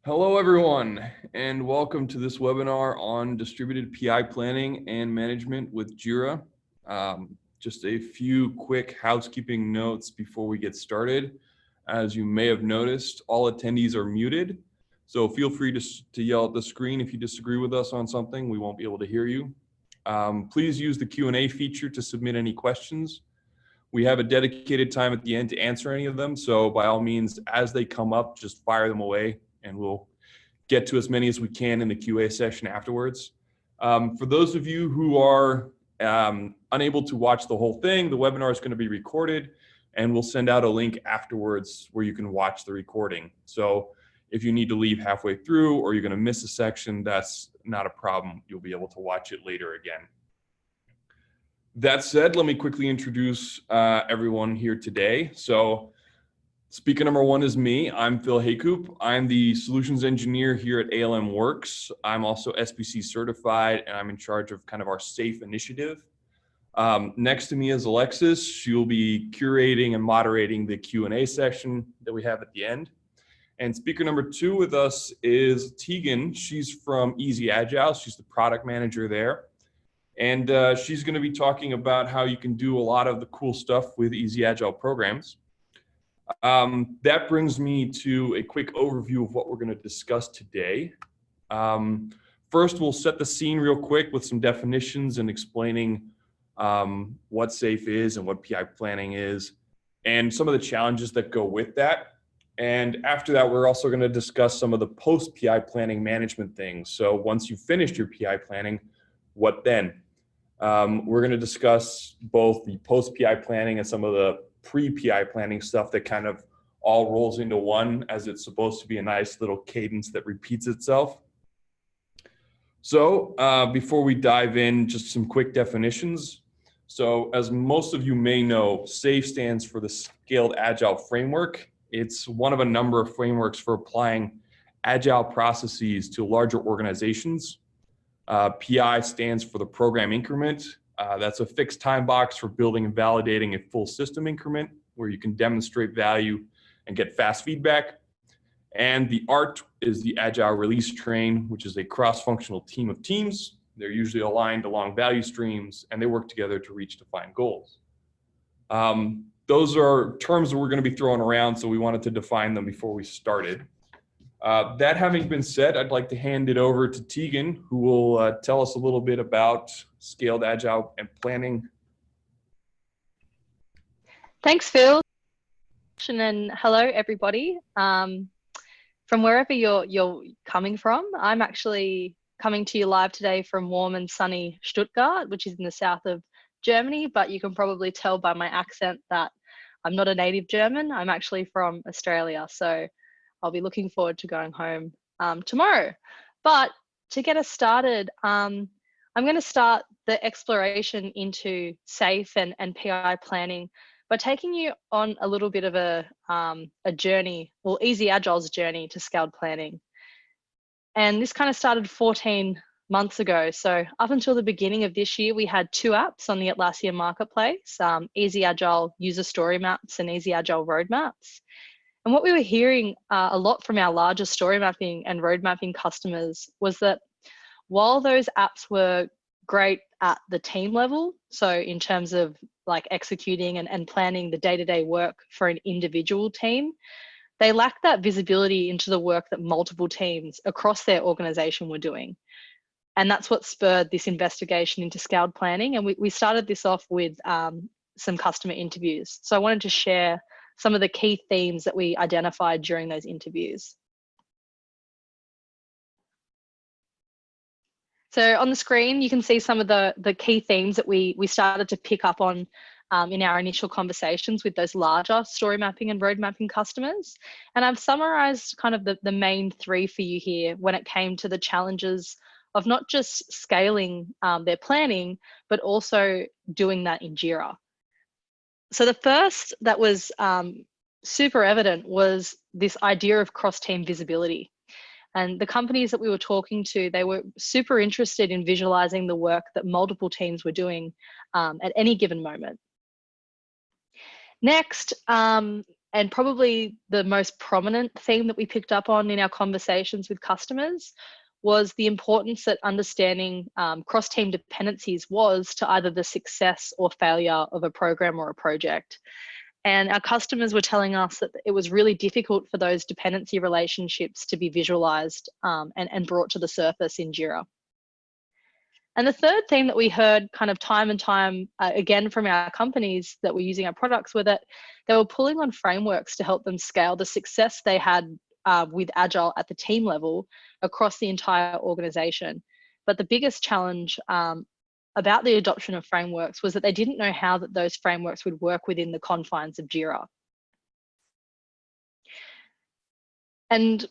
Hello, everyone, and welcome to this webinar on distributed PI planning and management with JIRA. Just a few quick housekeeping notes before we get started. As you may have noticed, all attendees are muted, so feel free to yell at the screen if you disagree with us on something. We won't be able to hear you. Please use the Q&A feature to submit any questions. We have a dedicated time at the end to answer any of them, so by all means, as they come up, just fire them away, and we'll get to as many as we can in the QA session afterwards. For those of you who are unable to watch the whole thing, the webinar is going to be recorded, and we'll send out a link afterwards where you can watch the recording. So if you need to leave halfway through or you're going to miss a section, that's not a problem. You'll be able to watch it later again. That said, let me quickly introduce everyone here today. So speaker number one is me. I'm Phil Haycoop. I'm the solutions engineer here at ALM Works. I'm also SBC certified, and I'm in charge of kind of our SAFE initiative. Next to me is Alexis. She'll be curating and moderating the Q&A session that we have at the end. And speaker number two with us is Tegan. She's from Easy Agile. She's the product manager there. And she's going to be talking about how you can do a lot of the cool stuff with Easy Agile programs. That brings me to a quick overview of what we're going to discuss today. First, we'll set the scene real quick with some definitions and explaining what SAFE is and what PI planning is and some of the challenges that go with that. And after that, we're also going to discuss some of the post-PI planning management things. So once you've finished your PI planning, what then? We're going to discuss both the post-PI planning and some of the pre-PI planning stuff that kind of all rolls into one, as it's supposed to be a nice little cadence that repeats itself. So before we dive in, just some quick definitions. So as most of you may know, SAFE stands for the Scaled Agile Framework. It's one of a number of frameworks for applying agile processes to larger organizations. PI stands for the program increment. That's a fixed time box for building and validating a full system increment where you can demonstrate value and get fast feedback. And the ART is the Agile Release Train, which is a cross-functional team of teams. They're usually aligned along value streams, and they work together to reach defined goals. Those are terms that we're going to be throwing around, so we wanted to define them before we started. That having been said, I'd like to hand it over to Tegan, who will tell us a little bit about Scaled Agile and planning. Thanks, Phil. And hello, everybody. From wherever you're coming from, I'm actually coming to you live today from warm and sunny Stuttgart, which is in the south of Germany, but you can probably tell by my accent that I'm not a native German. I'm actually from Australia, so I'll be looking forward to going home tomorrow. But to get us started, I'm going to start the exploration into SAFE and PI planning by taking you on a little bit of a journey, well, Easy Agile's journey to scaled planning. And this kind of started 14 months ago. So up until the beginning of this year, we had two apps on the Atlassian Marketplace, Easy Agile User Story Maps and Easy Agile Roadmaps. And what we were hearing a lot from our larger story mapping and road mapping customers was that while those apps were great at the team level, so in terms of like executing and planning the day-to-day work for an individual team, they lacked that visibility into the work that multiple teams across their organization were doing. And that's what spurred this investigation into scaled planning. And we started this off with some customer interviews. So I wanted to share some of the key themes that we identified during those interviews. So on the screen, you can see some of the key themes that we started to pick up on in our initial conversations with those larger story mapping and road mapping customers. And I've summarized kind of the main three for you here when it came to the challenges of not just scaling their planning, but also doing that in JIRA. So the first that was super evident was this idea of cross-team visibility. And the companies that we were talking to, they were super interested in visualizing the work that multiple teams were doing at any given moment. Next, and And probably the most prominent theme that we picked up on in our conversations with customers was the importance that understanding cross-team dependencies was to either the success or failure of a program or a project. And our customers were telling us that it was really difficult for those dependency relationships to be visualized and brought to the surface in JIRA. And the third theme that we heard kind of time and time again from our companies that were using our products were that they were pulling on frameworks to help them scale the success they had with Agile at the team level across the entire organization. But the biggest challenge about the adoption of frameworks was that they didn't know how that those frameworks would work within the confines of JIRA. And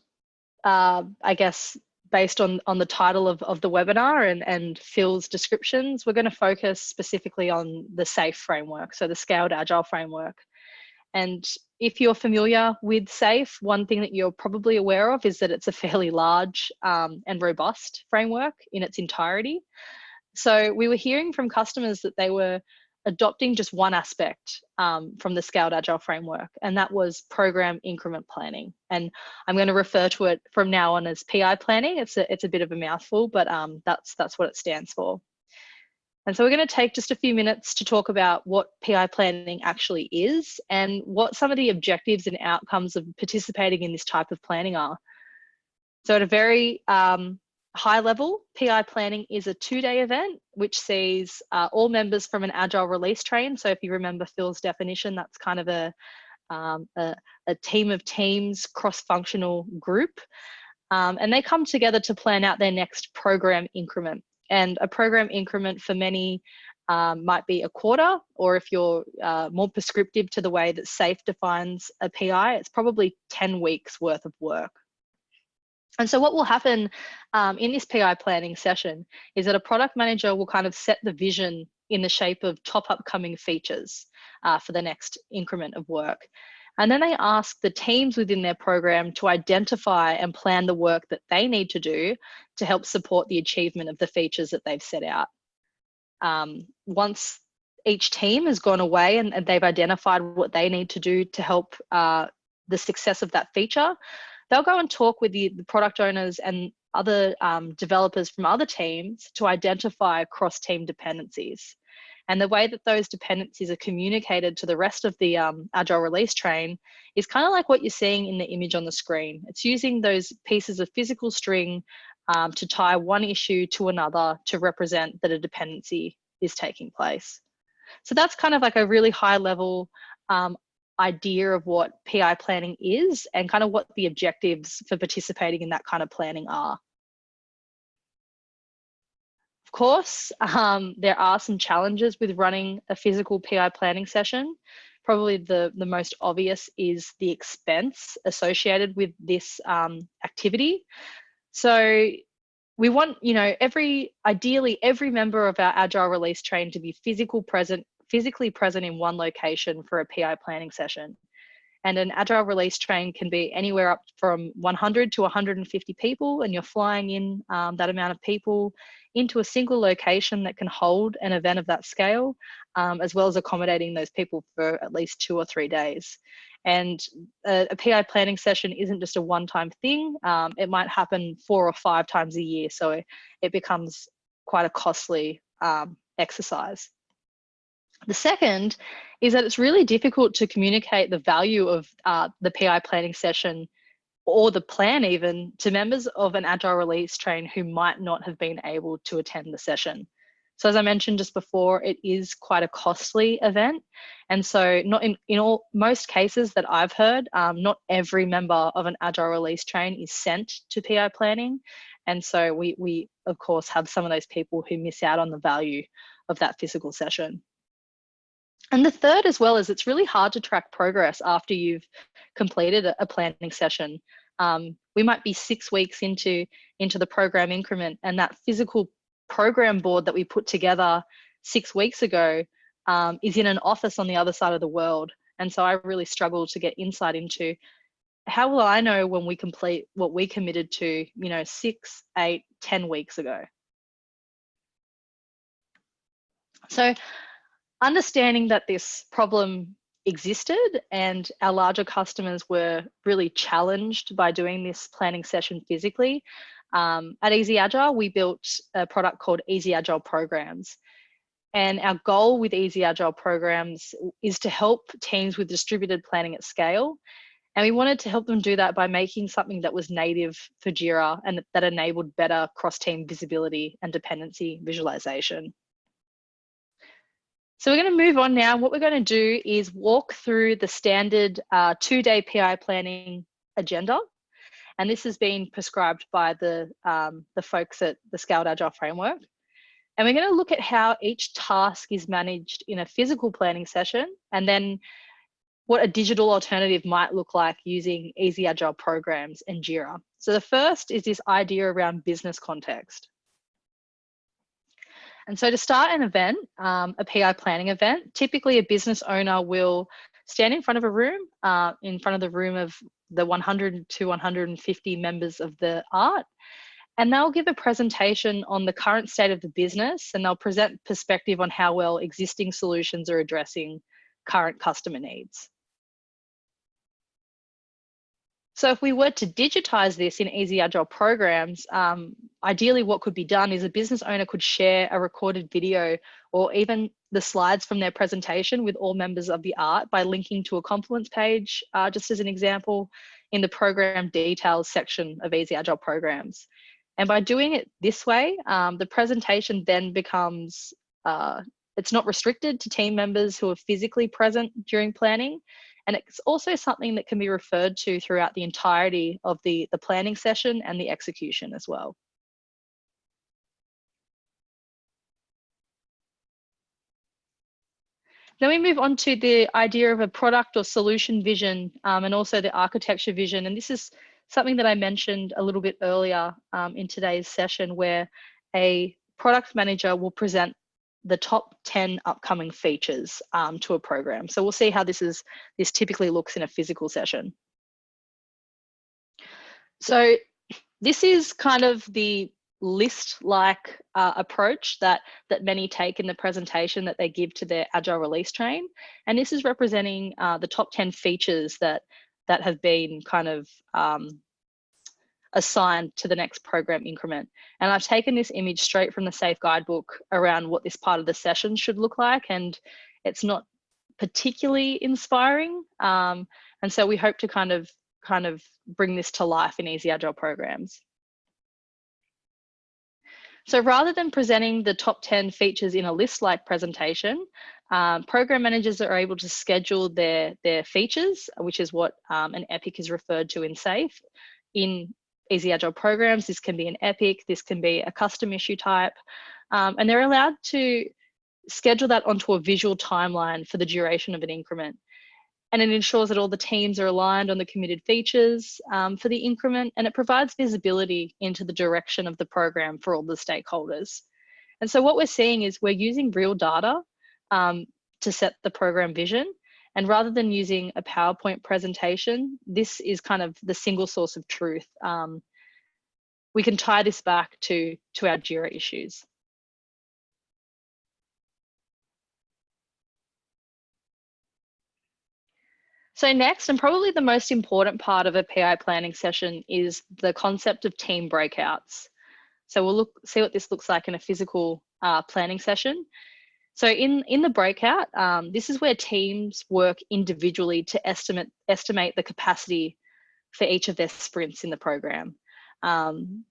I guess based on the title of the webinar and Phil's descriptions, we're going to focus specifically on the SAFE framework, so the Scaled Agile framework. And if you're familiar with SAFE, one thing that you're probably aware of is that it's a fairly large and robust framework in its entirety. So we were hearing from customers that they were adopting just one aspect from the Scaled Agile framework, and that was program increment planning. And I'm going to refer to it from now on as PI planning. It's a bit of a mouthful, but that's what it stands for. And so we're going to take just a few minutes to talk about what PI planning actually is and what some of the objectives and outcomes of participating in this type of planning are. So at a very high level, PI planning is a 2-day event which sees all members from an Agile release train. So if you remember Phil's definition, that's kind of a team of teams, cross-functional group. And they come together to plan out their next program increment. And a program increment for many might be a quarter, or if you're more prescriptive to the way that SAFE defines a PI, it's probably 10 weeks worth of work. And so what will happen in this PI planning session is that a product manager will kind of set the vision in the shape of top upcoming features for the next increment of work. And then they ask the teams within their program to identify and plan the work that they need to do to help support the achievement of the features that they've set out. Once each team has gone away and they've identified what they need to do to help the success of that feature, they'll go and talk with the product owners and other developers from other teams to identify cross-team dependencies. And the way that those dependencies are communicated to the rest of the Agile release train is kind of like what you're seeing in the image on the screen. It's using those pieces of physical string to tie one issue to another to represent that a dependency is taking place. So that's kind of like a really high level idea of what PI planning is and kind of what the objectives for participating in that kind of planning are. Of course, there are some challenges with running a physical PI planning session. Probably the most obvious is the expense associated with this activity. So we want, ideally every member of our Agile release train to be physically present in one location for a PI planning session. And an Agile release train can be anywhere up from 100 to 150 people, and you're flying in that amount of people into a single location that can hold an event of that scale, as well as accommodating those people for at least 2 or 3 days. And a PI planning session isn't just a one-time thing. It might happen 4 or 5 times a year, so it becomes quite a costly exercise. The second is that it's really difficult to communicate the value of the PI planning session or the plan even to members of an Agile release train who might not have been able to attend the session. So as I mentioned just before, it is quite a costly event. And so not in most cases that I've heard, not every member of an Agile release train is sent to PI planning. And so we of course have some of those people who miss out on the value of that physical session. And the third as well is it's really hard to track progress after you've completed a planning session. We might be 6 weeks into the program increment, and that physical program board that we put together 6 weeks ago is in an office on the other side of the world. And so I really struggle to get insight into how will I know when we complete what we committed to, 6, 8, 10 weeks ago. So understanding that this problem existed, and our larger customers were really challenged by doing this planning session physically. At Easy Agile, we built a product called Easy Agile Programs. And our goal with Easy Agile Programs is to help teams with distributed planning at scale. And we wanted to help them do that by making something that was native for JIRA and that enabled better cross-team visibility and dependency visualization. So we're going to move on now. What we're going to do is walk through the standard 2-day PI planning agenda. And this has been prescribed by the folks at the Scaled Agile Framework. And we're going to look at how each task is managed in a physical planning session, and then what a digital alternative might look like using Easy Agile Programs and JIRA. So the first is this idea around business context. And so to start an event, a PI planning event, typically a business owner will stand in front of a room, in front of the room of the 100 to 150 members of the art, and they'll give a presentation on the current state of the business, and they'll present perspective on how well existing solutions are addressing current customer needs. So if we were to digitize this in Easy Agile Programs, ideally what could be done is a business owner could share a recorded video or even the slides from their presentation with all members of the art by linking to a Confluence page, just as an example, in the program details section of Easy Agile Programs. And by doing it this way, the presentation then becomes, it's not restricted to team members who are physically present during planning. And it's also something that can be referred to throughout the entirety of the planning session and the execution as well. Then we move on to the idea of a product or solution vision, and also the architecture vision. And this is something that I mentioned a little bit earlier in today's session, where a product manager will present the top 10 upcoming features to a program. So we'll see how this typically looks in a physical session. So this is kind of the list-like approach that many take in the presentation that they give to their Agile release train. And this is representing the top 10 features that have been kind of assigned to the next program increment. And I've taken this image straight from the SAFe guidebook around what this part of the session should look like, and it's not particularly inspiring. And so we hope to kind of bring this to life in Easy Agile Programs. So rather than presenting the top 10 features in a list-like presentation, program managers are able to schedule their features, which is what an EPIK is referred to in SAFe. In Easy Agile Programs, this can be an EPIK, this can be a custom issue type, and they're allowed to schedule that onto a visual timeline for the duration of an increment. And it ensures that all the teams are aligned on the committed features for the increment, and it provides visibility into the direction of the program for all the stakeholders. And so what we're seeing is we're using real data to set the program vision. And rather than using a PowerPoint presentation, this is kind of the single source of truth. We can tie this back to our JIRA issues. So next, and probably the most important part of a PI planning session, is the concept of team breakouts. So we'll see what this looks like in a physical planning session. So in the breakout, this is where teams work individually to estimate the capacity for each of their sprints in the program.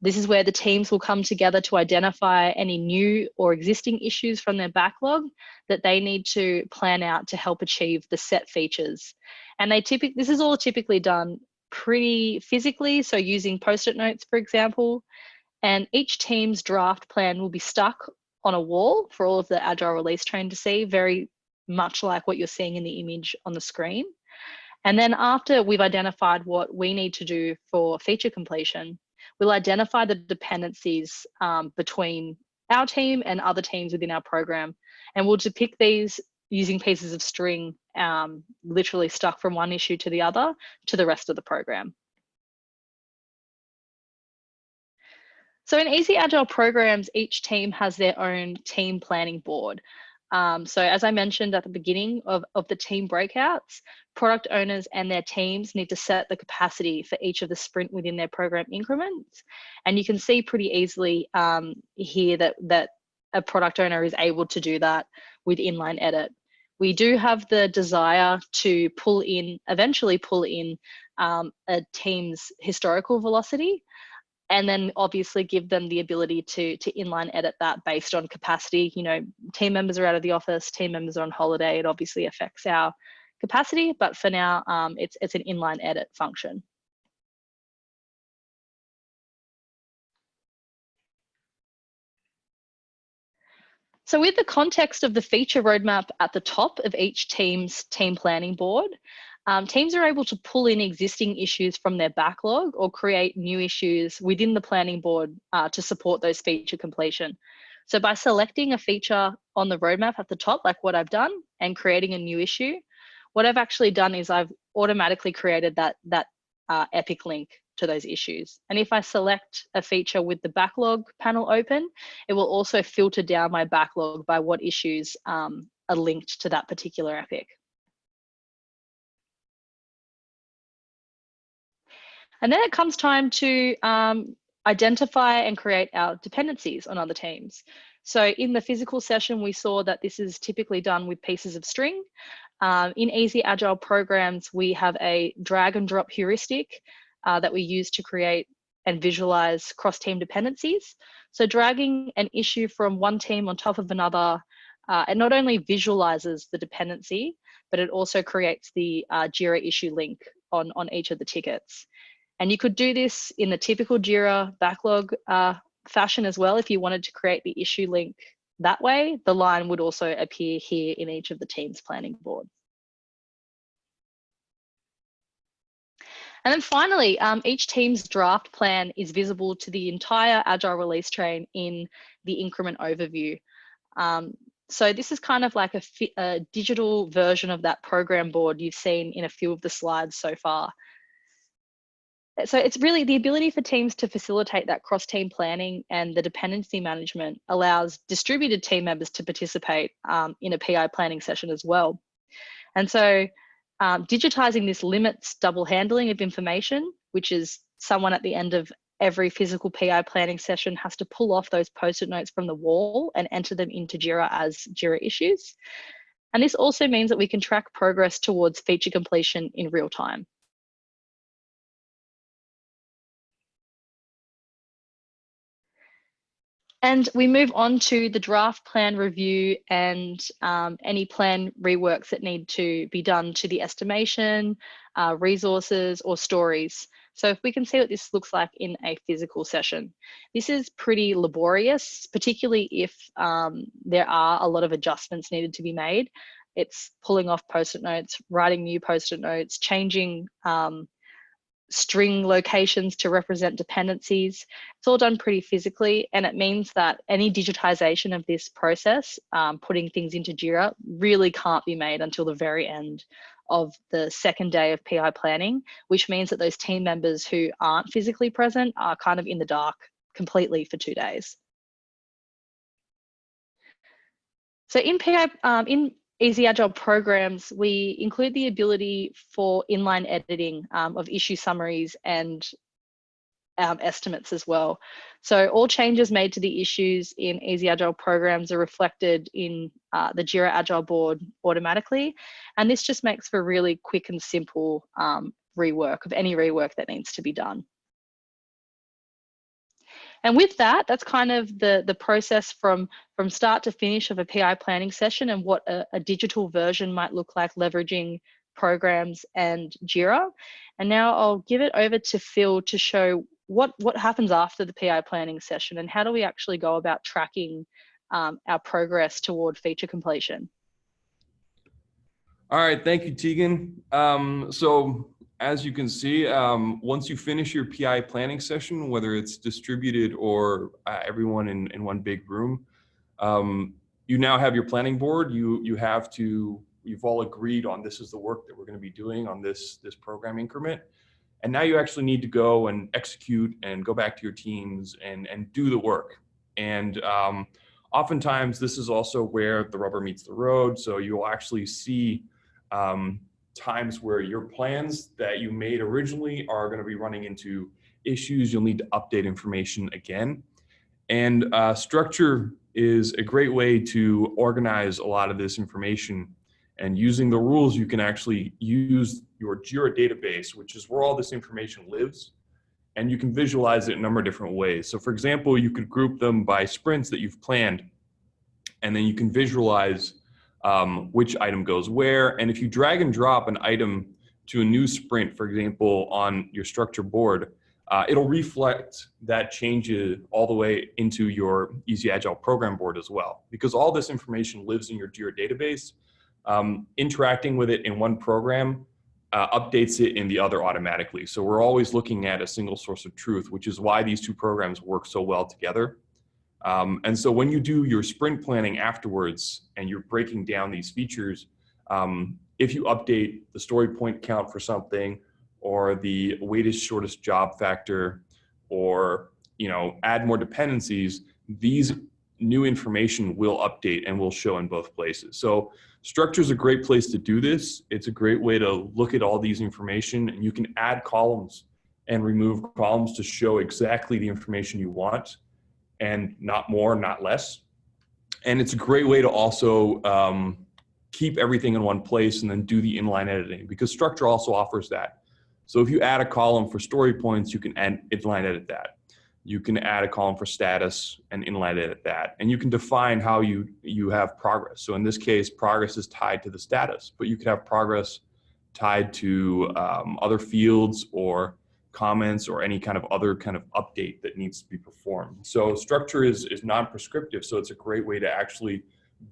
This is where the teams will come together to identify any new or existing issues from their backlog that they need to plan out to help achieve the set features. And this is all typically done pretty physically, so using post-it notes, for example, and each team's draft plan will be stuck on a wall for all of the Agile release train to see, very much like what you're seeing in the image on the screen. And then after we've identified what we need to do for feature completion, we'll identify the dependencies between our team and other teams within our program. And we'll depict these using pieces of string, literally stuck from one issue to the other to the rest of the program. So in Easy Agile Programs, each team has their own team planning board. So as I mentioned at the beginning of the team breakouts, product owners and their teams need to set the capacity for each of the sprint within their program increments. And you can see pretty easily here that a product owner is able to do that with inline edit. We do have the desire to eventually pull in a team's historical velocity, and then obviously give them the ability to inline edit that based on capacity. You know, team members are out of the office, team members are on holiday. It obviously affects our capacity, but for now, it's an inline edit function. So with the context of the feature roadmap at the top of each team's team planning board, teams are able to pull in existing issues from their backlog or create new issues within the planning board to support those feature completion. So by selecting a feature on the roadmap at the top, like what I've done, and creating a new issue, what I've actually done is I've automatically created that EPIK link to those issues. And if I select a feature with the backlog panel open, it will also filter down my backlog by what issues are linked to that particular EPIK. And then it comes time to identify and create our dependencies on other teams. So in the physical session, we saw that this is typically done with pieces of string. In easy agile programs, we have a drag and drop heuristic that we use to create and visualize cross-team dependencies. So dragging an issue from one team on top of another, it not only visualizes the dependency, but it also creates the JIRA issue link on each of the tickets. And you could do this in the typical JIRA backlog fashion as well. If you wanted to create the issue link that way, the line would also appear here in each of the team's planning board. And then finally, each team's draft plan is visible to the entire Agile release train in the increment overview. So this is kind of like a digital version of that program board you've seen in a few of the slides so far. So it's really the ability for teams to facilitate that cross-team planning, and the dependency management allows distributed team members to participate in a PI planning session as well. And so digitizing this limits double handling of information, which is someone at the end of every physical PI planning session has to pull off those post-it notes from the wall and enter them into JIRA as JIRA issues. And this also means that we can track progress towards feature completion in real time. And we move on to the draft plan review and any plan reworks that need to be done to the estimation, resources, or stories. So if we can see what this looks like in a physical session. This is pretty laborious, particularly if there are a lot of adjustments needed to be made. It's pulling off post-it notes, writing new post-it notes, changing string locations to represent dependencies. It's all done pretty physically, and it means that any digitization of this process, putting things into JIRA, really can't be made until the very end of the second day of PI planning, which means that those team members who aren't physically present are kind of in the dark completely for 2 days. So in Easy Agile programs, we include the ability for inline editing of issue summaries and estimates as well. So all changes made to the issues in Easy Agile programs are reflected in the JIRA Agile board automatically. And this just makes for really quick and simple rework of any rework that needs to be done. And with that, that's kind of the process from start to finish of a PI planning session, and what a digital version might look like leveraging programs and JIRA. And now I'll give it over to Phil to show what happens after the PI planning session, and how do we actually go about tracking our progress toward feature completion. All right, thank you, Tegan. So as you can see, once you finish your PI planning session, whether it's distributed or everyone in one big room, you now have your planning board. You've all agreed on this is the work that we're going to be doing on this program increment. And now you actually need to go and execute and go back to your teams and do the work. And Oftentimes, this is also where the rubber meets the road. So you'll actually see times where your plans that you made originally are going to be running into issues. You'll need to update information again. And structure is a great way to organize a lot of this information. And using the rules, you can actually use your JIRA database, which is where all this information lives. And you can visualize it in a number of different ways. So for example, you could group them by sprints that you've planned, and then you can visualize which item goes where. And if you drag and drop an item to a new sprint, for example, on your structure board, it'll reflect that changes all the way into your Easy Agile program board as well, because all this information lives in your JIRA database. Interacting with it in one program updates it in the other automatically. So we're always looking at a single source of truth, which is why these two programs work so well together. And so when you do your sprint planning afterwards and you're breaking down these features, if you update the story point count for something, or the weighted shortest job factor, or add more dependencies, these new information will update and will show in both places. So structure is a great place to do this. It's a great way to look at all these information, and you can add columns and remove columns to show exactly the information you want, and not more, not less. And it's a great way to also keep everything in one place and then do the inline editing, because structure also offers that. So if you add a column for story points, you can inline edit that. You can add a column for status and inline edit that. And you can define how you have progress. So in this case, progress is tied to the status, but you could have progress tied to other fields or comments or any kind of other kind of update that needs to be performed. So structure is non-prescriptive. So it's a great way to actually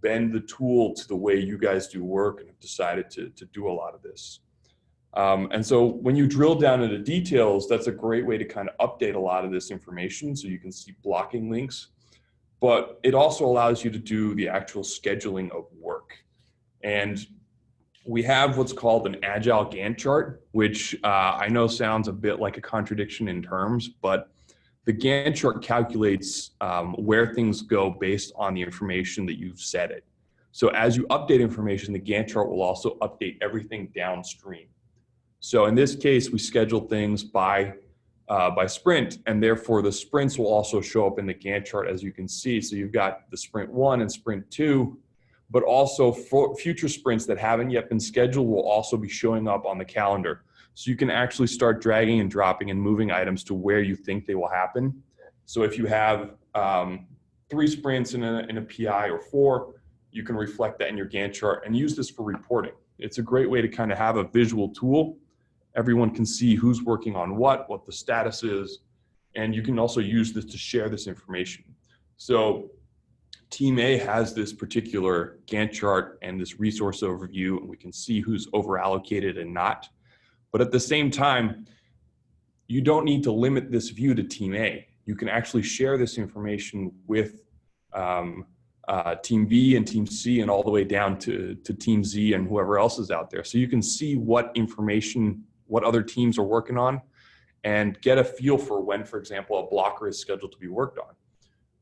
bend the tool to the way you guys do work and have decided to do a lot of this. And so when you drill down into details, that's a great way to kind of update a lot of this information, so you can see blocking links, but it also allows you to do the actual scheduling of work. And we have what's called an Agile Gantt chart, which I know sounds a bit like a contradiction in terms, but the Gantt chart calculates where things go based on the information that you've set it. So as you update information, the Gantt chart will also update everything downstream. So in this case, we schedule things by sprint, and therefore the sprints will also show up in the Gantt chart, as you can see. So you've got the sprint 1 and sprint 2, but also for future sprints that haven't yet been scheduled will also be showing up on the calendar. So you can actually start dragging and dropping and moving items to where you think they will happen. So if you have 3 sprints in a PI or 4, you can reflect that in your Gantt chart and use this for reporting. It's a great way to kind of have a visual tool. Everyone can see who's working on what the status is, and you can also use this to share this information. So Team A has this particular Gantt chart and this resource overview, and we can see who's over allocated and not. But at the same time, you don't need to limit this view to Team A. You can actually share this information with Team B and Team C and all the way down to Team Z and whoever else is out there. So you can see what information, what other teams are working on, and get a feel for when, for example, a blocker is scheduled to be worked on.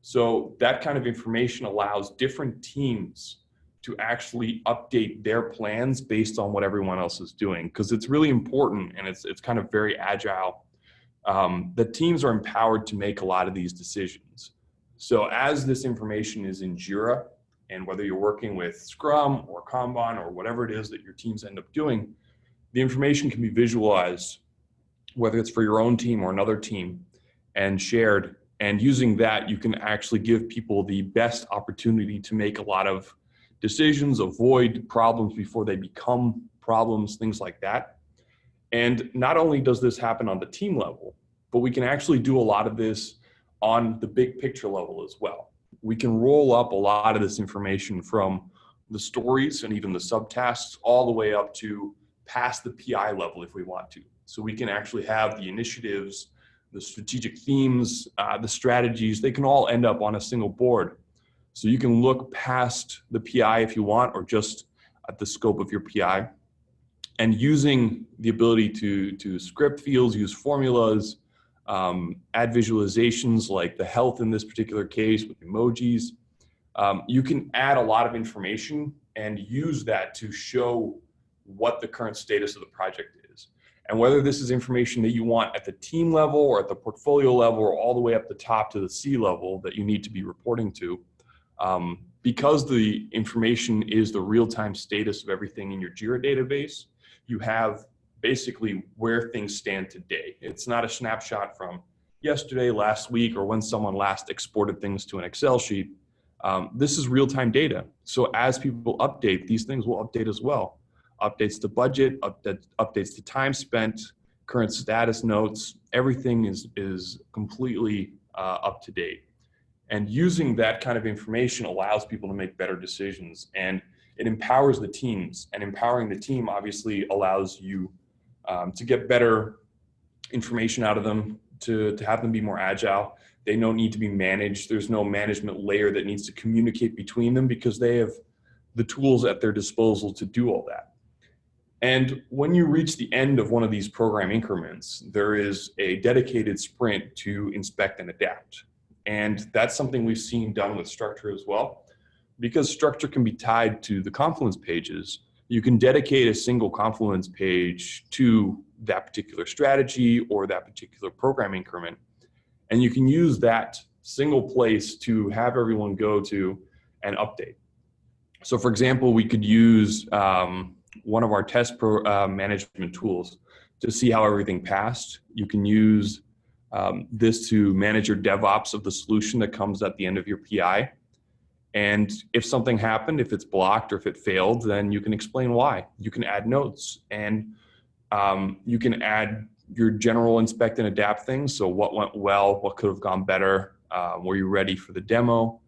So that kind of information allows different teams to actually update their plans based on what everyone else is doing, because it's really important, and it's kind of very agile. The teams are empowered to make a lot of these decisions. So as this information is in JIRA, and whether you're working with Scrum or Kanban or whatever it is that your teams end up doing, the information can be visualized, whether it's for your own team or another team, and shared. And using that, you can actually give people the best opportunity to make a lot of decisions, avoid problems before they become problems, things like that. And not only does this happen on the team level, but we can actually do a lot of this on the big picture level as well. We can roll up a lot of this information from the stories and even the subtasks all the way up to past the PI level if we want to. So we can actually have the initiatives, the strategic themes, the strategies, they can all end up on a single board. So you can look past the PI if you want, or just at the scope of your PI. And using the ability to script fields, use formulas, add visualizations like the health in this particular case with emojis, you can add a lot of information and use that to show what the current status of the project is. And whether this is information that you want at the team level or at the portfolio level or all the way up the top to the C level that you need to be reporting to, because the information is the real-time status of everything in your JIRA database, you have basically where things stand today. It's not a snapshot from yesterday, last week, or when someone last exported things to an Excel sheet. This is real-time data. So as people update, these things will update as well. Updates to budget, updates to time spent, current status notes, everything is completely up to date. And using that kind of information allows people to make better decisions, and it empowers the teams. And empowering the team obviously allows you to get better information out of them, to have them be more agile. They don't need to be managed. There's no management layer that needs to communicate between them because they have the tools at their disposal to do all that. And when you reach the end of one of these program increments, there is a dedicated sprint to inspect and adapt. And that's something we've seen done with structure as well. Because structure can be tied to the Confluence pages, you can dedicate a single Confluence page to that particular strategy or that particular program increment. And you can use that single place to have everyone go to and update. So for example, we could use one of our test management tools to see how everything passed. You can use this to manage your DevOps of the solution that comes at the end of your PI. And if something happened, if it's blocked or if it failed, then you can explain why. You can add notes, and you can add your general inspect and adapt things. So what went well, what could have gone better, were you ready for the demo?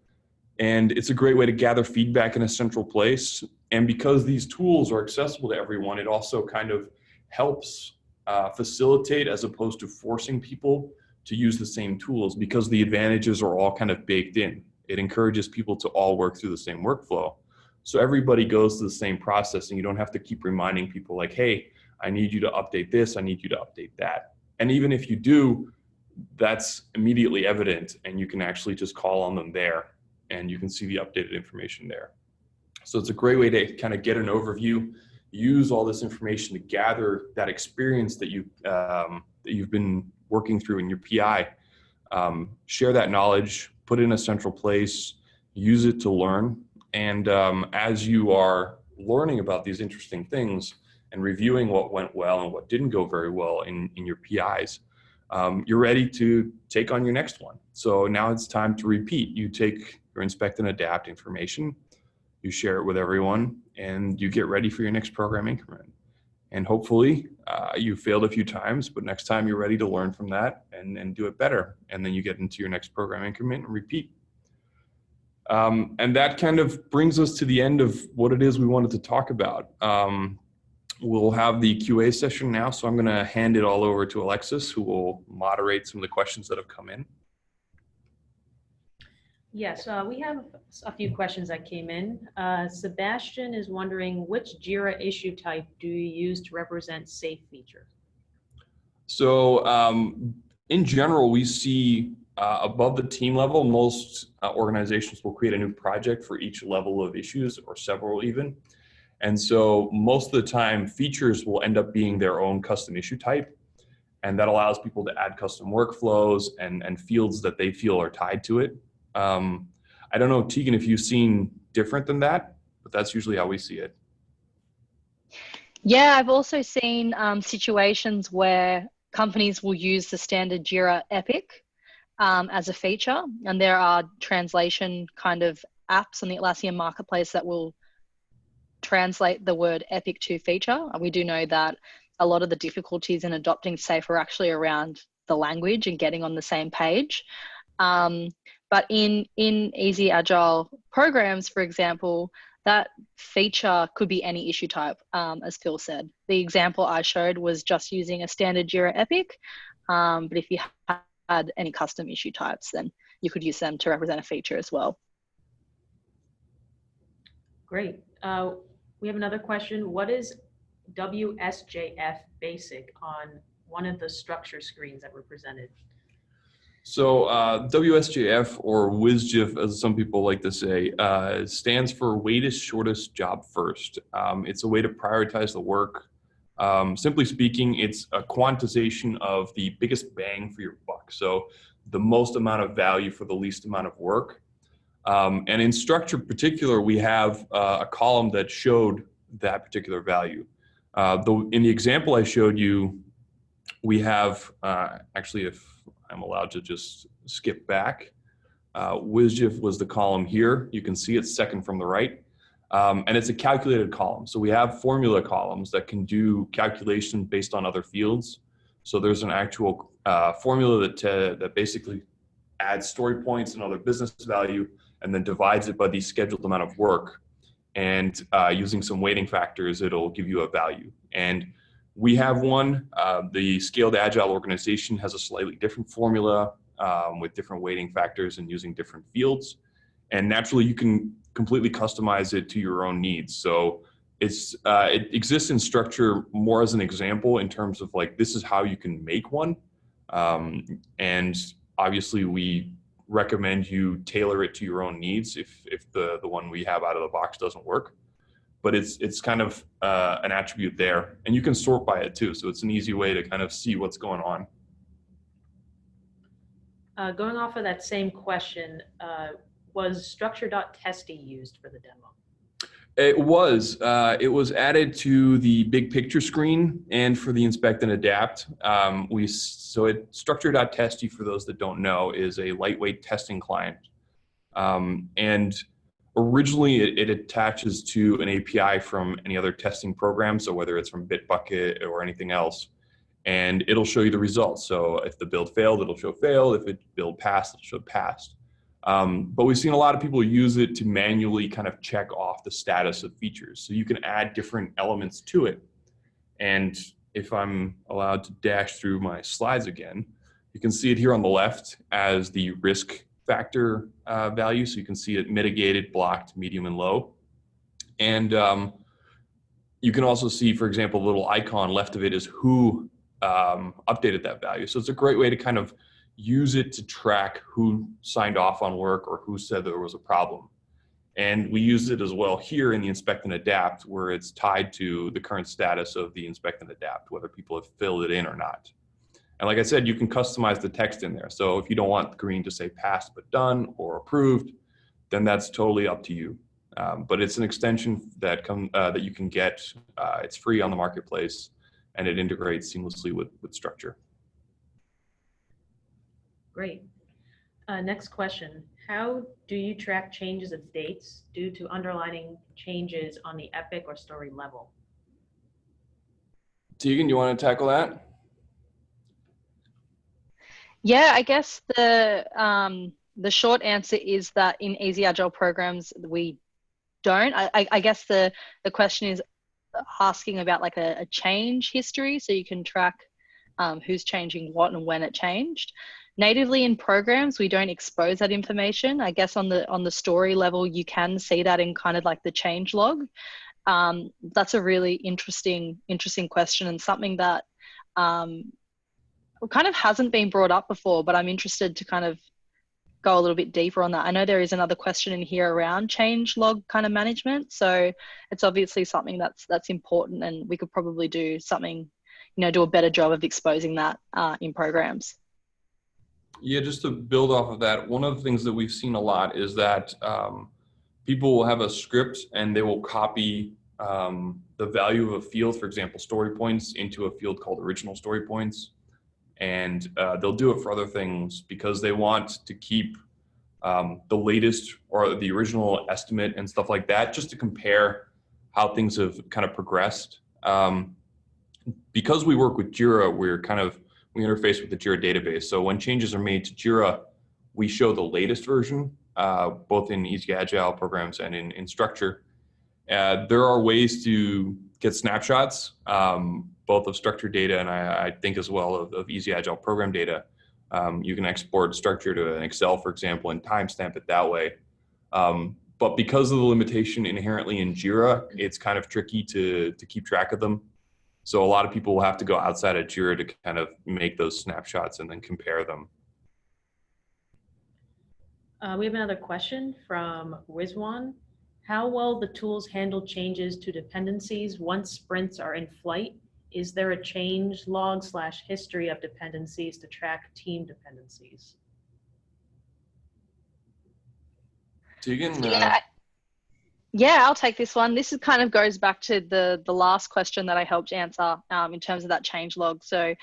And it's a great way to gather feedback in a central place. And because these tools are accessible to everyone, it also kind of helps facilitate as opposed to forcing people to use the same tools, because the advantages are all kind of baked in. It encourages people to all work through the same workflow. So everybody goes through the same process, and you don't have to keep reminding people like, hey, I need you to update this, I need you to update that. And even if you do, that's immediately evident, and you can actually just call on them there, and you can see the updated information there. So it's a great way to kind of get an overview, use all this information to gather that experience that you've been working through in your PI, share that knowledge, put it in a central place, use it to learn. And as you are learning about these interesting things and reviewing what went well and what didn't go very well in your PIs, you're ready to take on your next one. So now it's time to repeat. You take your inspect and adapt information, you share it with everyone, and you get ready for your next program increment. And hopefully you failed a few times, but next time you're ready to learn from that and do it better. And then you get into your next program increment and repeat. And that kind of brings us to the end of what it is we wanted to talk about. We'll have the QA session now, so I'm going to hand it all over to Alexis, who will moderate some of the questions that have come in. Yes, we have a few questions that came in. Sebastian is wondering, which JIRA issue type do you use to represent safe feature? So in general, we see above the team level, most organizations will create a new project for each level of issues, or several even. And so most of the time, features will end up being their own custom issue type. And that allows people to add custom workflows and fields that they feel are tied to it. I don't know, Tegan, if you've seen different than that, but that's usually how we see it. Yeah, I've also seen situations where companies will use the standard JIRA EPIK as a feature. And there are translation kind of apps on the Atlassian Marketplace that will translate the word EPIK to feature. We do know that a lot of the difficulties in adopting SAFe are actually around the language and getting on the same page. But in easy agile programs, for example, that feature could be any issue type, as Phil said. The example I showed was just using a standard JIRA EPIK, but if you had any custom issue types, then you could use them to represent a feature as well. Great. We have another question. What is WSJF basic on one of the structure screens that were presented? So WSJF, or WSJF, as some people like to say, stands for Weightest Shortest Job First. It's a way to prioritize the work. Simply speaking, it's a quantization of the biggest bang for your buck. So the most amount of value for the least amount of work. And in structure in particular, we have a column that showed that particular value. In the example I showed you, we have, actually, if I'm allowed to just skip back, WSJF was the column here. You can see it's second from the right. And it's a calculated column. So we have formula columns that can do calculation based on other fields. So there's an actual formula that basically adds story points and other business value, and then divides it by the scheduled amount of work. And using some weighting factors, it'll give you a value. And we have one. The Scaled Agile organization has a slightly different formula with different weighting factors and using different fields. And naturally, you can completely customize it to your own needs. So it exists in structure more as an example in terms of like, this is how you can make one. And obviously, we recommend you tailor it to your own needs if the one we have out of the box doesn't work. But it's kind of an attribute there, and you can sort by it too. So it's an easy way to kind of see what's going on. Going off of that same question, was structure.testy used for the demo? It was added to the big picture screen and for the inspect and adapt. Structure.testy, for those that don't know, is a lightweight testing client. And originally it attaches to an API from any other testing program. So whether it's from Bitbucket or anything else, and it'll show you the results. So if the build failed, it'll show failed. If it build passed, it'll show passed. But we've seen a lot of people use it to manually kind of check off the status of features. So you can add different elements to it. And if I'm allowed to dash through my slides again, you can see it here on the left as the risk factor value. So you can see it mitigated, blocked, medium, and low. And you can also see, for example, the little icon left of it is who updated that value. So it's a great way to kind of use it to track who signed off on work or who said there was a problem. And we use it as well here in the inspect and adapt, where it's tied to the current status of the inspect and adapt, whether people have filled it in or not. And like I said, you can customize the text in there. So if you don't want green to say passed but done or approved, then that's totally up to you. But it's an extension that you can get. It's free on the marketplace, and it integrates seamlessly with structure. Great. Next question. How do you track changes of dates due to underlining changes on the EPIK or story level? Tegan, you want to tackle that? Yeah, I guess the short answer is that in Easy Agile programs, we don't. I guess the question is asking about like a change history, so you can track who's changing what and when it changed. Natively in programs, we don't expose that information. I guess on the story level, you can see that in kind of like the change log. That's a really interesting question, and something that kind of hasn't been brought up before, but I'm interested to kind of go a little bit deeper on that. I know there is another question in here around change log kind of management. So it's obviously something that's important, and we could probably do something, do a better job of exposing that in programs. Yeah, just to build off of that, one of the things that we've seen a lot is that people will have a script and they will copy the value of a field, for example, story points, into a field called original story points. And they'll do it for other things because they want to keep the latest or the original estimate and stuff like that, just to compare how things have kind of progressed. Because we work with JIRA, we interface with the JIRA database. So when changes are made to JIRA, we show the latest version, both in Easy Agile programs and in structure. There are ways to get snapshots, both of structured data and I think as well of Easy Agile program data. You can export structure to an Excel, for example, and timestamp it that way. But because of the limitation inherently in JIRA, it's kind of tricky to keep track of them. So a lot of people will have to go outside of JIRA to kind of make those snapshots and then compare them. We have another question from Rizwan. How will the tools handle changes to dependencies once sprints are in flight? Is there a change log / history of dependencies to track team dependencies? Tegan, Yeah, I'll take this one. This is kind of goes back to the last question that I helped answer in terms of that change log. So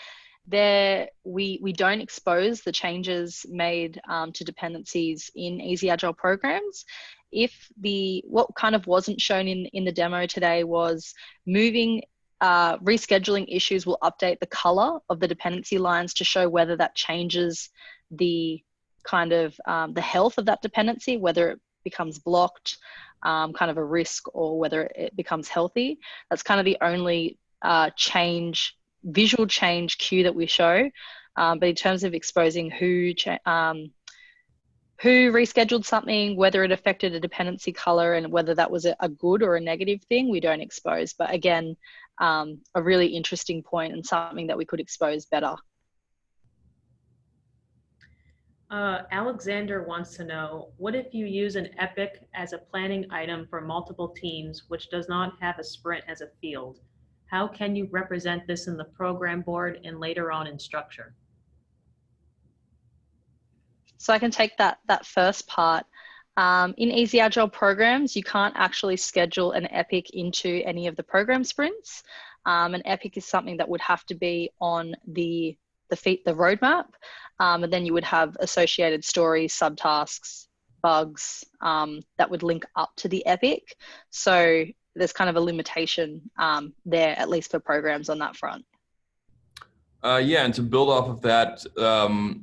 there, we don't expose the changes made to dependencies in Easy Agile programs. If what kind of wasn't shown in the demo today was moving, rescheduling issues will update the color of the dependency lines to show whether that changes the kind of the health of that dependency, whether it becomes blocked, kind of a risk, or whether it becomes healthy. That's kind of the only visual change cue that we show. But in terms of exposing who rescheduled something, whether it affected a dependency color, and whether that was a good or a negative thing, we don't expose. But again, a really interesting point and something that we could expose better. Alexander wants to know, what if you use an EPIK as a planning item for multiple teams, which does not have a sprint as a field? How can you represent this in the program board and later on in structure? So I can take that first part. In Easy Agile programs, you can't actually schedule an EPIK into any of the program sprints. An EPIK is something that would have to be on the roadmap, and then you would have associated stories, subtasks, bugs that would link up to the EPIK. So there's kind of a limitation there, at least for programs on that front. Yeah, and to build off of that,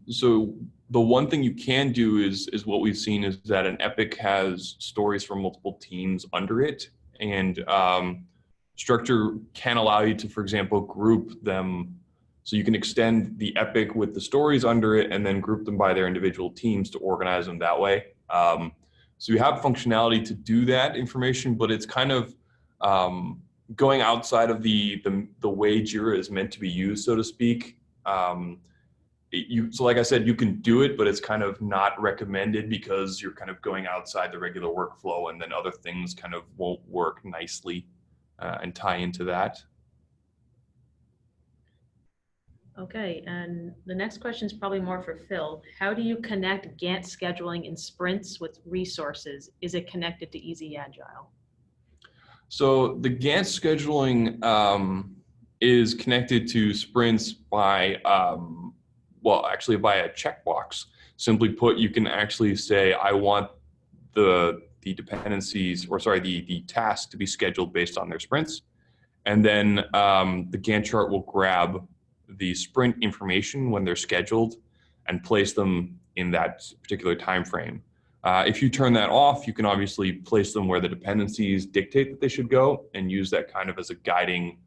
so the one thing you can do is what we've seen is that an EPIK has stories from multiple teams under it, and structure can allow you to, for example, group them. So you can extend the EPIK with the stories under it and then group them by their individual teams to organize them that way. So you have functionality to do that information, but it's kind of going outside of the way JIRA is meant to be used, so to speak. So like I said, you can do it, but it's kind of not recommended because you're kind of going outside the regular workflow, and then other things kind of won't work nicely and tie into that. Okay, and the next question is probably more for Phil. How do you connect Gantt scheduling in sprints with resources? Is it connected to Easy Agile? So the Gantt scheduling is connected to sprints by, actually by a checkbox. Simply put, you can actually say, I want the dependencies, or sorry, the task to be scheduled based on their sprints. And then the Gantt chart will grab the sprint information when they're scheduled and place them in that particular time frame. If you turn that off, you can obviously place them where the dependencies dictate that they should go and use that kind of as a guiding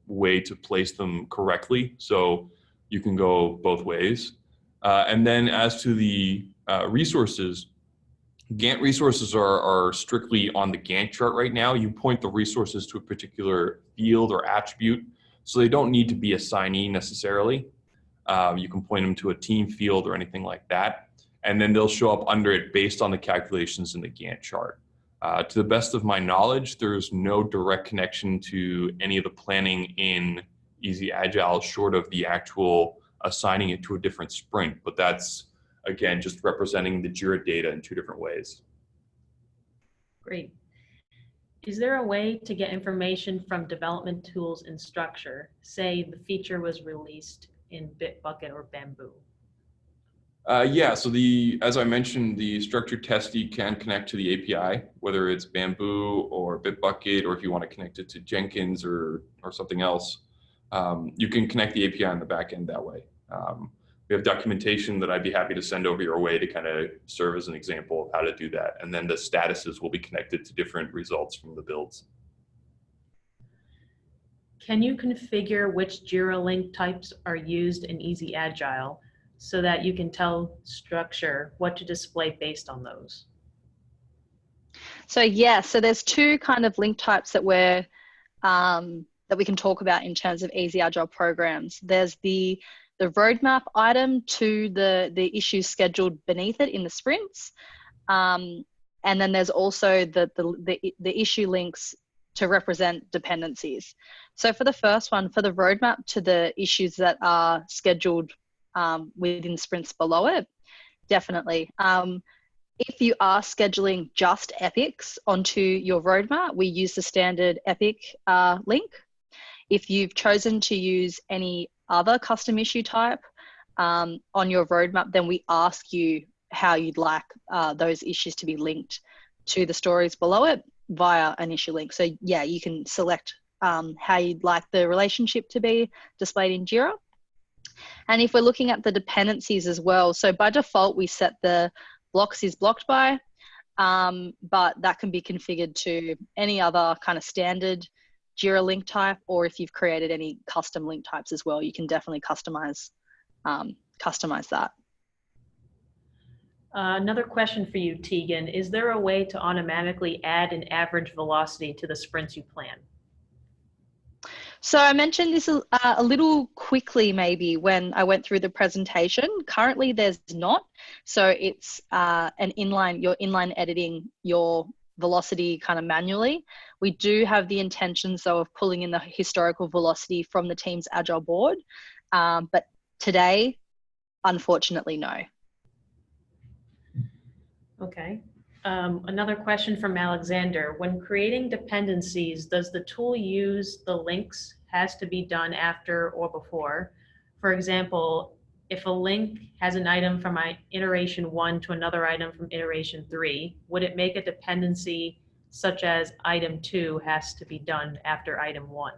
way to place them correctly. So you can go both ways. And then as to the resources, Gantt resources are strictly on the Gantt chart right now. You point the resources to a particular field or attribute, so they don't need to be assignee necessarily. You can point them to a team field or anything like that, and then they'll show up under it based on the calculations in the Gantt chart. To the best of my knowledge, there's no direct connection to any of the planning in Easy Agile short of the actual assigning it to a different sprint, but that's, again, just representing the JIRA data in two different ways. Great. Is there a way to get information from development tools in structure? Say the feature was released in Bitbucket or Bamboo. Yeah, so as I mentioned, the structured testy can connect to the API, whether it's Bamboo or Bitbucket, or if you want to connect it to Jenkins or something else, you can connect the API on the back end that way. We have documentation that I'd be happy to send over your way to kind of serve as an example of how to do that. And then the statuses will be connected to different results from the builds. Can you configure which JIRA link types are used in Easy Agile so that you can tell structure what to display based on those? So yeah, so there's two kind of link types that that we can talk about in terms of Easy Agile programs. There's the the roadmap item to the issues scheduled beneath it in the sprints. And then there's also the issue links to represent dependencies. So for the first one, for the roadmap to the issues that are scheduled within sprints below it, definitely. If you are scheduling just epics onto your roadmap, we use the standard epic link. If you've chosen to use any other custom issue type on your roadmap, then we ask you how you'd like those issues to be linked to the stories below it via an issue link. So yeah, you can select how you'd like the relationship to be displayed in JIRA. And if we're looking at the dependencies as well, so by default, we set the blocks is blocked by, but that can be configured to any other kind of standard JIRA link type, or if you've created any custom link types as well, you can definitely customize that. Another question for you, Tegan. Is there a way to automatically add an average velocity to the sprints you plan? So I mentioned this a little quickly maybe when I went through the presentation. Currently there's not. So it's you're inline editing your velocity kind of manually. We do have the intentions though of pulling in the historical velocity from the team's Agile board. But today, unfortunately, no. Okay. Another question from Alexander. When creating dependencies, does the tool use the links has to be done after or before? For example, if a link has an item from iteration 1 to another item from iteration 3, would it make a dependency such as item 2 has to be done after item 1?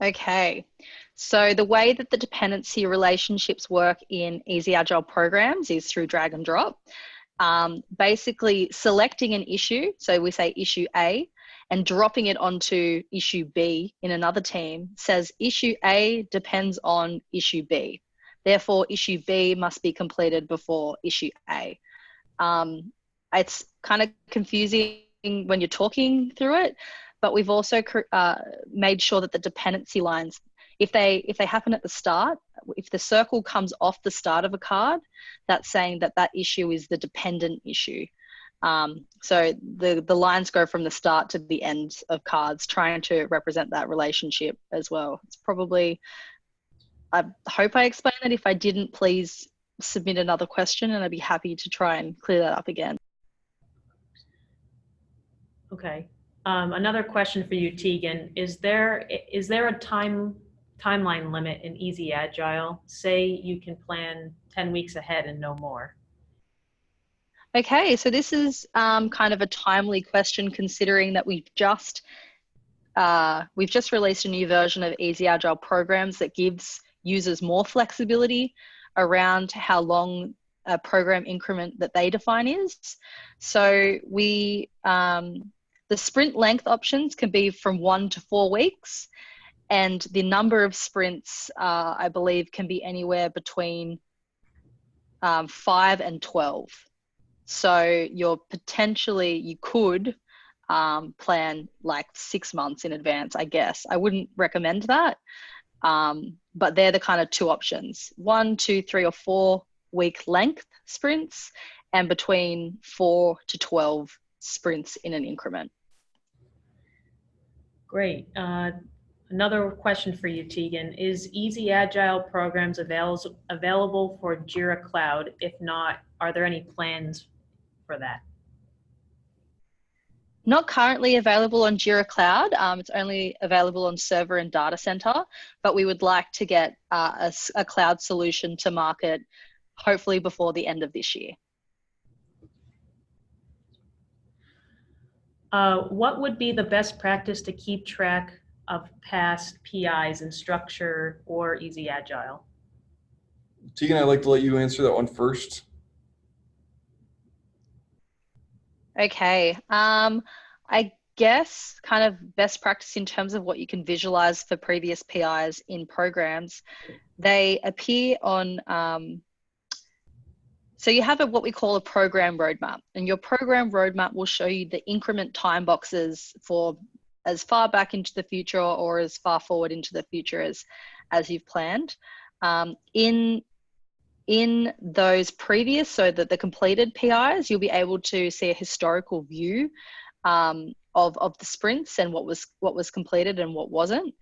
Okay, so the way that the dependency relationships work in Easy Agile programs is through drag and drop. Basically selecting an issue, so we say issue A, and dropping it onto issue B in another team says issue A depends on issue B. Therefore, issue B must be completed before issue A. It's kind of confusing when you're talking through it, but we've also made sure that the dependency lines, if they happen at the start, if the circle comes off the start of a card, that's saying that that issue is the dependent issue. So the lines go from the start to the end of cards, trying to represent that relationship as well. It's probably, I hope I explained that. If I didn't, please submit another question and I'd be happy to try and clear that up again. Okay. Another question for you, Tegan. Is there a timeline limit in Easy Agile? Say you can plan 10 weeks ahead and no more. Okay, so this is kind of a timely question, considering that we've just released a new version of Easy Agile programs that gives users more flexibility around how long a program increment that they define is. So the sprint length options can be from 1 to 4 weeks, and the number of sprints, I believe, can be anywhere between 5 and 12. So you could plan like 6 months in advance, I guess. I wouldn't recommend that, but they're the kind of two options: 1, 2, 3, or 4 week length sprints, and between 4 to 12 sprints in an increment. Great. Another question for you, Tegan. Is Easy Agile programs available for JIRA Cloud? If not, are there any plans for that? Not currently available on JIRA Cloud. It's only available on Server and Data Center, but we would like to get a cloud solution to market, hopefully before the end of this year. What would be the best practice to keep track of past PIs in Structure or Easy Agile? Tegan, I'd like to let you answer that one first. Okay, I guess kind of best practice in terms of what you can visualize for previous PIs in programs. They appear on, so you have what we call a program roadmap, and your program roadmap will show you the increment time boxes for far back into the future or as far forward into the future as you've planned. In those previous, so that the completed PIs, you'll be able to see a historical view of the sprints and what was completed and what wasn't.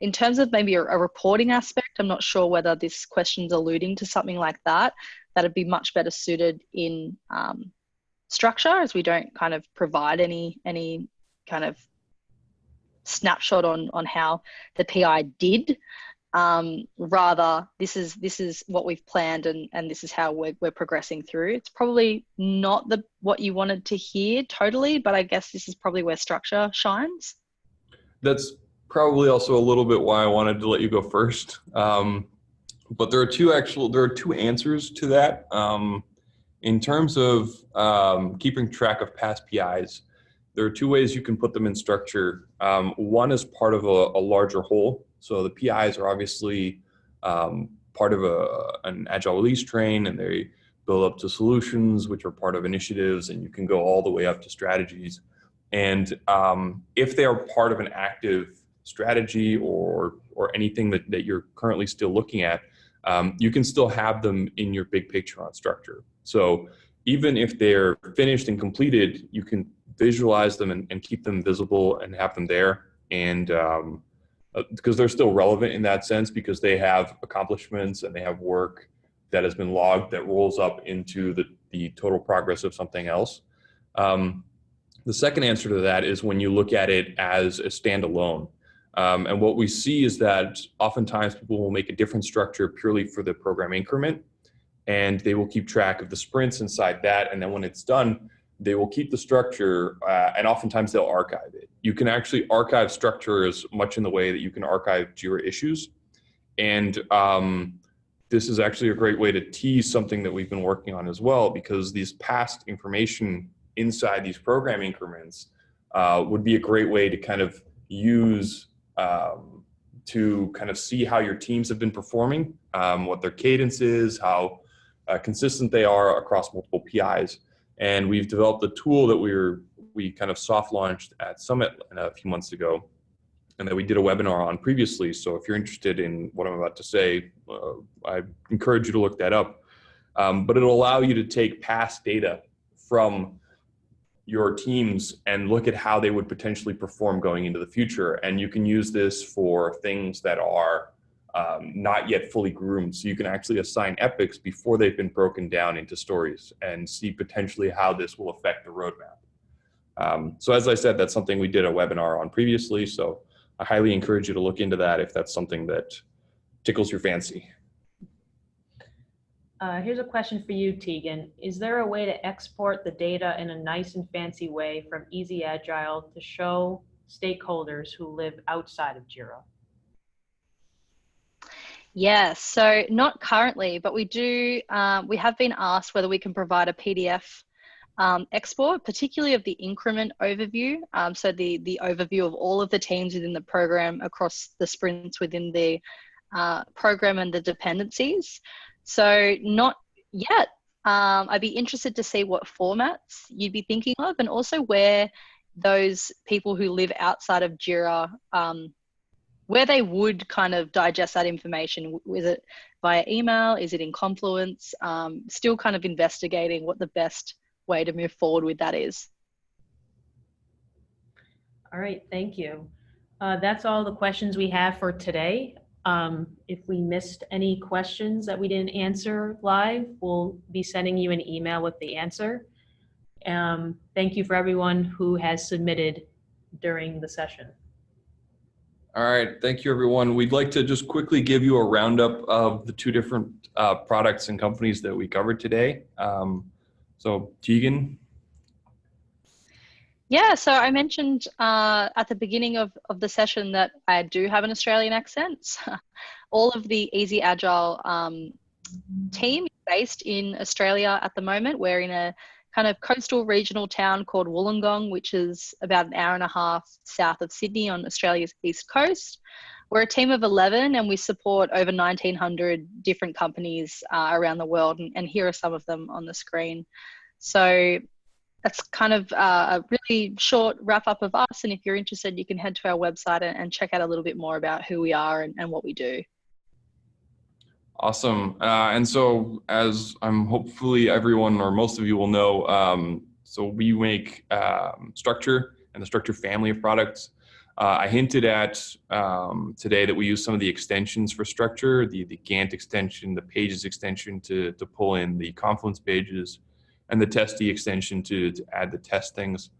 In terms of maybe a reporting aspect, I'm not sure whether this question's alluding to something like that. That'd be much better suited in structure, as we don't kind of provide any kind of snapshot on how the PI did. Rather, this is what we've planned and this is how we're progressing through. It's probably not what you wanted to hear totally, but I guess this is probably where structure shines. That's probably also a little bit why I wanted to let you go first. But there are two answers to that. In terms of keeping track of past PIs, there are two ways you can put them in structure. One is part of a larger whole. So the PIs are obviously part of an Agile release train, and they build up to solutions, which are part of initiatives, and you can go all the way up to strategies. And if they are part of an active strategy or anything that you're currently still looking at, you can still have them in your big picture on structure. So even if they're finished and completed, you can visualize them and keep them visible and have them there. And because they're still relevant in that sense, because they have accomplishments and they have work that has been logged that rolls up into the total progress of something else. The second answer to that is when you look at it as a standalone. And what we see is that oftentimes people will make a different structure purely for the program increment, and they will keep track of the sprints inside that. And then when it's done, they will keep the structure, and oftentimes they'll archive it. You can actually archive structures much in the way that you can archive JIRA issues. And this is actually a great way to tease something that we've been working on as well, because these past information inside these program increments would be a great way to kind of use to kind of see how your teams have been performing, what their cadence is, how consistent they are across multiple PIs. And we've developed a tool that we kind of soft launched at Summit a few months ago, and that we did a webinar on previously. So if you're interested in what I'm about to say, I encourage you to look that up. But it'll allow you to take past data from your teams and look at how they would potentially perform going into the future. And you can use this for things that are not yet fully groomed. So you can actually assign epics before they've been broken down into stories and see potentially how this will affect the roadmap. So as I said, that's something we did a webinar on previously. So I highly encourage you to look into that if that's something that tickles your fancy. Here's a question for you, Tegan. Is there a way to export the data in a nice and fancy way from Easy Agile to show stakeholders who live outside of JIRA? Yes, so not currently, but we have been asked whether we can provide a PDF export, particularly of the increment overview. So the overview of all of the teams within the program across the sprints within the program and the dependencies. So not yet. I'd be interested to see what formats you'd be thinking of, and also where those people who live outside of JIRA, where they would kind of digest that information. Is it via email? Is it in Confluence? Still kind of investigating what the best way to move forward with that is. All right, thank you. That's all the questions we have for today. If we missed any questions that we didn't answer live, we'll be sending you an email with the answer. Thank you for everyone who has submitted during the session. All right, thank you everyone. We'd like to just quickly give you a roundup of the two different products and companies that we covered today. So Tegan. Yeah, so I mentioned at the beginning of the session that I do have an Australian accent. All of the Easy Agile team is based in Australia at the moment. We're in a kind of coastal regional town called Wollongong, which is about an hour and a half south of Sydney on Australia's east coast. We're a team of 11 and we support over 1,900 different companies around the world. And here are some of them on the screen. So that's kind of a really short wrap up of us. And if you're interested, you can head to our website and check out a little bit more about who we are and what we do. Awesome. And so as hopefully everyone or most of you will know, so we make Structure and the Structure family of products. I hinted at today that we use some of the extensions for Structure, the Gantt extension, the Pages extension to pull in the Confluence pages, and the Testy extension to add the test things.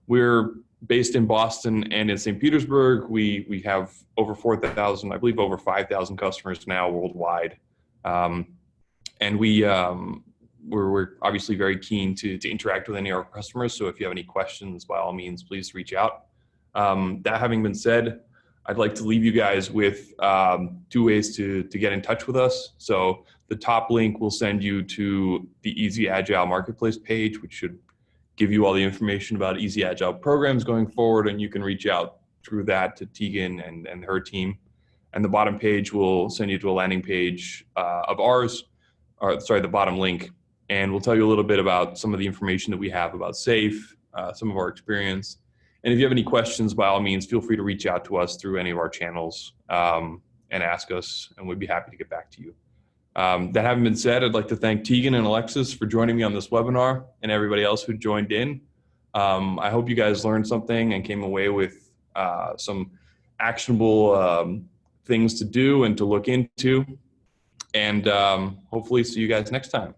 We're based in Boston and in St. Petersburg. We have over 4,000, I believe over 5,000 customers now worldwide. And we're obviously very keen to interact with any of our customers. So if you have any questions, by all means, please reach out. That having been said, I'd like to leave you guys with 2 ways to get in touch with us. So the top link will send you to the Easy Agile Marketplace page, which should give you all the information about Easy Agile programs going forward, and you can reach out through that to Tegan and her team. And the bottom page will send you to a landing page of ours, or sorry, the bottom link, and we'll tell you a little bit about some of the information that we have about SAFe, some of our experience. And if you have any questions, by all means, feel free to reach out to us through any of our channels and ask us, and we'd be happy to get back to you. That having been said, I'd like to thank Tegan and Alexis for joining me on this webinar and everybody else who joined in. I hope you guys learned something and came away with some actionable things to do and to look into. And hopefully see you guys next time.